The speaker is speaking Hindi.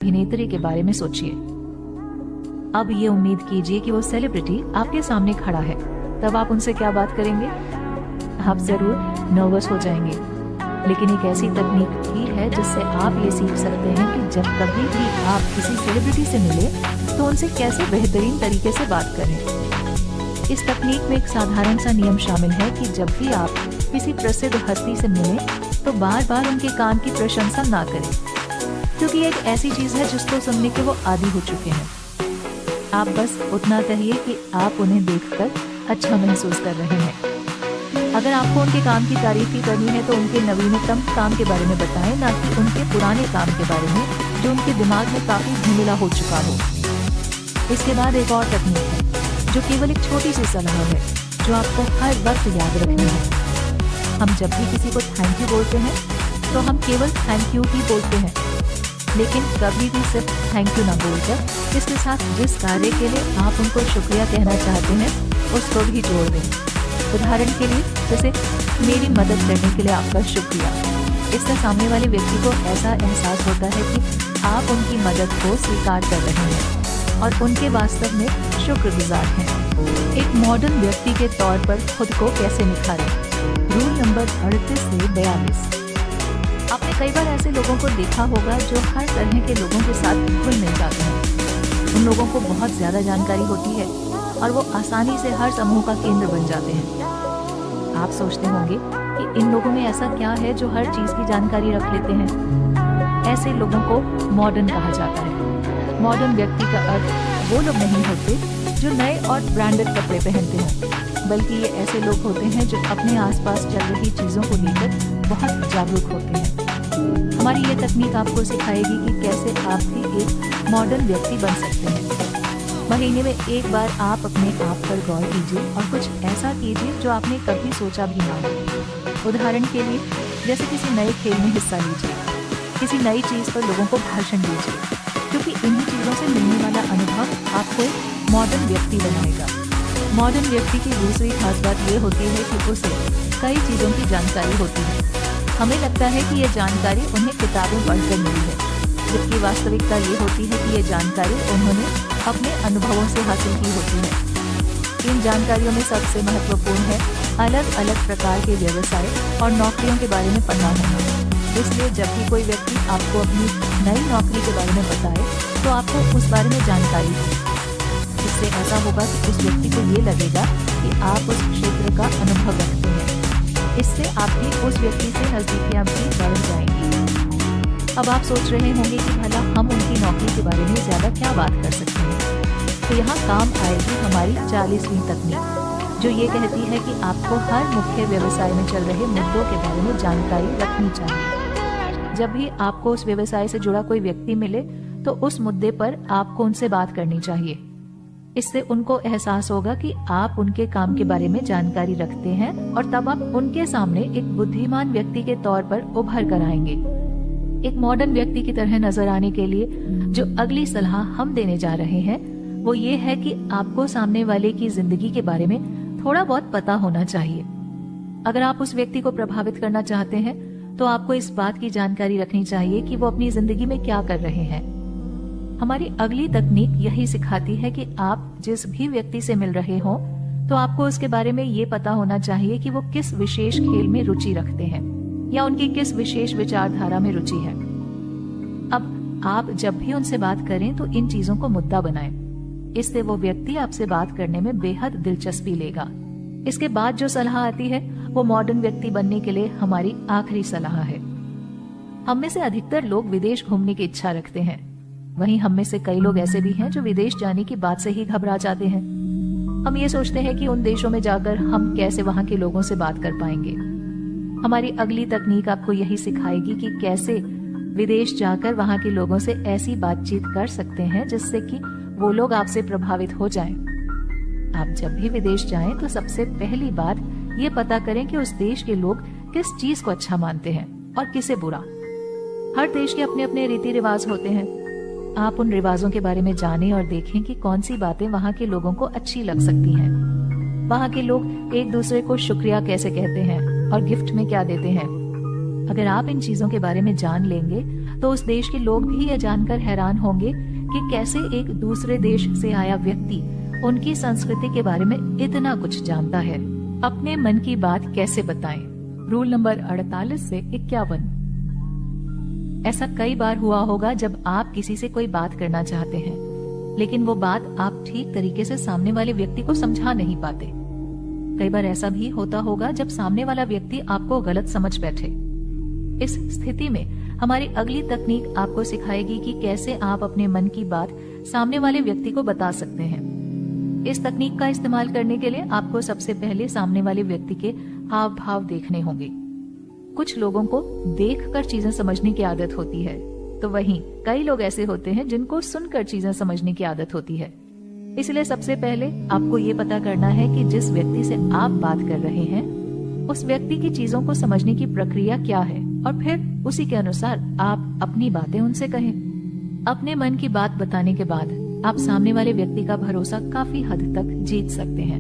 अभिनेत्री के बारे में सोचिए। अब ये उम्मीद कीजिए कि वो सेलिब्रिटी आपके सामने खड़ा है, तब आप उनसे क्या बात करेंगे? आप जरूर नर्वस हो जाएंगे। लेकिन एक ऐसी तकनीक भी है जिससे आप ये सीख सकते हैं कि जब कभी भी आप किसी सेलिब्रिटी से मिले तो उनसे कैसे बेहतरीन तरीके से बात करें। इस तकनीक में एक साधारण सा नियम शामिल है कि जब भी आप किसी प्रसिद्ध हस्ती से मिलें तो बार बार उनके काम की प्रशंसा ना करें, क्योंकि ये एक ऐसी चीज है जिसको सुनने के वो आदी हो चुके हैं। आप बस उतना कहिए कि आप उन्हें देखकर अच्छा महसूस कर रहे हैं। अगर आपको उनके काम की तारीफ ही करनी है तो उनके नवीनतम काम के बारे में बताएं, ना कि उनके पुराने काम के बारे में जो उनके दिमाग में काफी धूमिला हो चुका हो। इसके बाद एक और तकनीक है जो केवल एक छोटी सी सलाह है जो आपको हर वक्त याद रखनी है। हम जब भी किसी को थैंक यू बोलते हैं तो हम केवल थैंक यू ही बोलते हैं, लेकिन कभी भी सिर्फ थैंक यू ना बोलकर इसके साथ जिस कार्य के लिए आप उनको शुक्रिया कहना चाहते हैं उसको भी जोड़ दें। उदाहरण के लिए जैसे मेरी मदद करने के लिए आपका शुक्रिया। इससे सामने वाले व्यक्ति को ऐसा एहसास होता है कि आप उनकी मदद को स्वीकार कर रहे हैं और उनके वास्तव में शुक्रगुजार हैं। एक मॉडर्न व्यक्ति के तौर पर खुद को कैसे निखारें? रूल नंबर 38 से 42। आपने कई बार ऐसे लोगों को देखा होगा जो हर तरह के लोगों के साथ घुल मिल जाते हैं। उन लोगों को बहुत ज्यादा जानकारी होती है और वो आसानी से हर समूह का केंद्र बन जाते हैं। आप सोचते होंगे कि इन लोगों में ऐसा क्या है जो हर चीज की जानकारी रख लेते हैं। ऐसे लोगों को मॉडर्न कहा जाता है। मॉडर्न व्यक्ति का अर्थ वो लोग नहीं होते जो नए और ब्रांडेड कपड़े पहनते हैं, बल्कि ये ऐसे लोग होते हैं जो अपने आसपास चल रही चीजों को लेकर बहुत जागरूक होते हैं। हमारी ये तकनीक आपको सिखाएगी कि कैसे आप भी एक मॉडर्न व्यक्ति बन सकते हैं। महीने में एक बार आप अपने आप पर गौर कीजिए और कुछ ऐसा कीजिए जो आपने कभी सोचा भी ना हो। उदाहरण के लिए जैसे किसी नए खेल में हिस्सा लीजिए, किसी नई चीज पर लोगों को भाषण दीजिए, क्योंकि इन्हीं चीजों से मिलने वाला अनुभव आपको एक मॉडर्न व्यक्ति बनाएगा। मॉडर्न व्यक्ति की दूसरी खास बात ये होती है कि उसे कई चीजों की जानकारी होती है। हमें लगता है कि ये जानकारी उन्हें किताबें पढ़कर मिली है, जबकि वास्तविकता ये होती है कि ये जानकारी उन्होंने अपने अनुभवों से हासिल की होती है। इन जानकारियों में सबसे महत्वपूर्ण है अलग अलग प्रकार के व्यवसाय और नौकरियों के बारे में पढ़ना होना। इसलिए जब भी कोई व्यक्ति आपको अपनी नई नौकरी के बारे में बताए तो आपको उस बारे में जानकारी हो। इससे ऐसा होगा कि उस व्यक्ति को ये लगेगा कि आप उस क्षेत्र का अनुभव रखते हैं। इससे आपकी उस व्यक्ति से नजदीकियां भी बढ़ जाएंगी। अब आप सोच रहे होंगे कि भला हम उनकी नौकरी के बारे में ज्यादा क्या बात कर सकते हैं। तो यहाँ काम आएगी हमारी 40वीं तकनीक, जो ये कहती है कि आपको हर मुख्य व्यवसाय में चल रहे मुद्दों के बारे में जानकारी रखनी चाहिए। जब भी आपको उस व्यवसाय से जुड़ा कोई व्यक्ति मिले तो उस मुद्दे पर आपको उनसे बात करनी चाहिए। इससे उनको एहसास होगा कि आप उनके काम के बारे में जानकारी रखते हैं और तब आप उनके सामने एक बुद्धिमान व्यक्ति के तौर पर उभर कर आएंगे। एक मॉडर्न व्यक्ति की तरह नजर आने के लिए जो अगली सलाह हम देने जा रहे हैं वो ये है कि आपको सामने वाले की जिंदगी के बारे में थोड़ा बहुत पता होना चाहिए। अगर आप उस व्यक्ति को प्रभावित करना चाहते हैं तो आपको इस बात की जानकारी रखनी चाहिए कि वो अपनी जिंदगी में क्या कर रहे हैं। हमारी अगली तकनीक यही सिखाती है कि आप जिस भी व्यक्ति से मिल रहे हो तो आपको उसके बारे में ये पता होना चाहिए कि वो किस विशेष खेल में रुचि रखते हैं या उनकी किस विशेष विचारधारा में रुचि है। अब आप जब भी उनसे बात करें तो इन चीजों को मुद्दा बनाएं। इससे वो व्यक्ति आपसे बात करने में बेहद दिलचस्पी लेगा। इसके बाद जो सलाह आती है वो मॉडर्न व्यक्ति बनने के लिए हमारी आखिरी सलाह है। हम में से अधिकतर लोग विदेश घूमने की इच्छा रखते हैं, वहीं हम में से कई लोग ऐसे भी हैं जो विदेश जाने की बात से ही घबरा जाते हैं। हम ये सोचते हैं कि उन देशों में जाकर हम कैसे वहां के लोगों से बात कर पाएंगे। हमारी अगली तकनीक आपको यही सिखाएगी कि कैसे विदेश जाकर वहां के लोगों से ऐसी बातचीत कर सकते हैं जिससे कि वो लोग आपसे प्रभावित हो जाएं। आप जब भी विदेश जाएं तो सबसे पहली बात ये पता करें कि उस देश के लोग किस चीज को अच्छा मानते हैं और किसे बुरा। हर देश के अपने अपने रीति रिवाज होते हैं। आप उन रिवाजों के बारे में जानें और देखें कि कौन सी बातें वहाँ के लोगों को अच्छी लग सकती हैं। वहाँ के लोग एक दूसरे को शुक्रिया कैसे कहते हैं और गिफ्ट में क्या देते हैं। अगर आप इन चीजों के बारे में जान लेंगे तो उस देश के लोग भी ये जानकर हैरान होंगे कि कैसे एक दूसरे देश से आया व्यक्ति उनकी संस्कृति के बारे में इतना कुछ जानता है। अपने मन की बात कैसे बताएं? रूल नंबर 48 से 51। ऐसा कई बार हुआ होगा जब आप किसी से कोई बात करना चाहते हैं, लेकिन वो बात आप ठीक तरीके से सामने वाले व्यक्ति को समझा नहीं पाते। कई बार ऐसा भी होता होगा जब सामने वाला व्यक्ति आपको गलत समझ बैठे। इस स्थिति में हमारी अगली तकनीक आपको सिखाएगी कि कैसे आप अपने मन की बात सामने वाले व्यक्ति को बता सकते हैं। इस तकनीक का इस्तेमाल करने के लिए आपको सबसे पहले सामने वाले व्यक्ति के हाव भाव देखने होंगे। कुछ लोगों को देखकर चीजें समझने की आदत होती है, तो वहीं कई लोग ऐसे होते हैं जिनको सुनकर चीजें समझने की आदत होती है। इसलिए सबसे पहले आपको ये पता करना है कि जिस व्यक्ति से आप बात कर रहे हैं उस व्यक्ति की चीजों को समझने की प्रक्रिया क्या है, और फिर उसी के अनुसार आप अपनी बातें उनसे कहें। अपने मन की बात बताने के बाद आप सामने वाले व्यक्ति का भरोसा काफी हद तक जीत सकते हैं।